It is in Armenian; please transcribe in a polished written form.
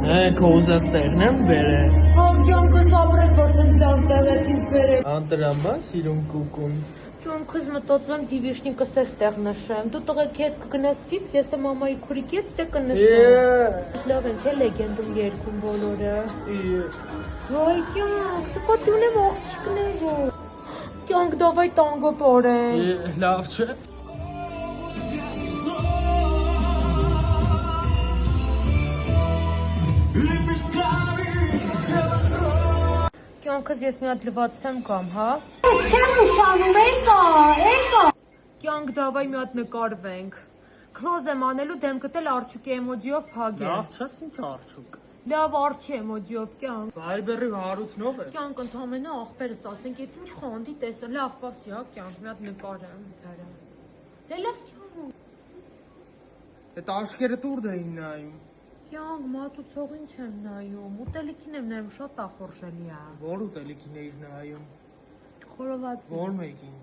Քոզած տեղն եմ բերե։ Կյանքս ապրես, որ սենց լավ տեղես ինձ բերե։ Անտրամբա սիրուն կուկուն։ Կյանքս մտածում եմ ձիվիշնիկս էս տեղ նշեմ։ Դու տղեկ հետ կգնաս վիպ, ես եմ մամայի քուրիկի հետ տեղ կնշեմ։ Լավ են, չէ՞ լեգենդում երկում բոլորը։ Ոայ կյանք, դու կոտուն եմ աղջիկները։ Կյանք դավայ տանգո պորեն։ Լավ չէ։ Կյանքս ես մի հատ լվացնեմ կամ, հա։ Չեմ ուշանում, եկա։ Կյանք դավայ մի հատ նկարվենք։ Քլոզ եմ անելու դեմքդ էլ արջուկի էմոջիով փագել։ Լավ չես ինչ արջուկ։ Լավ արջի էմոջիով կյանք։ Վայբերի հարուցնով է։ Կյանք ընդհանրապես աղբերս ասենք, այդ ինչ խանդի տեսա, լավ պասի, հա, կյանք, մի հատ նկարեմ ցարա։ Դե լավ կյանք։ Այդ աշկերը տուրդ էին նայում։ Կյանք, մատուցողին չեմ նայում, ուտելիքին եմ նայում, շատ ախորժելի է։ Որ ուտելիքին էիր նայում։ Խորոված։ Որ մեկին։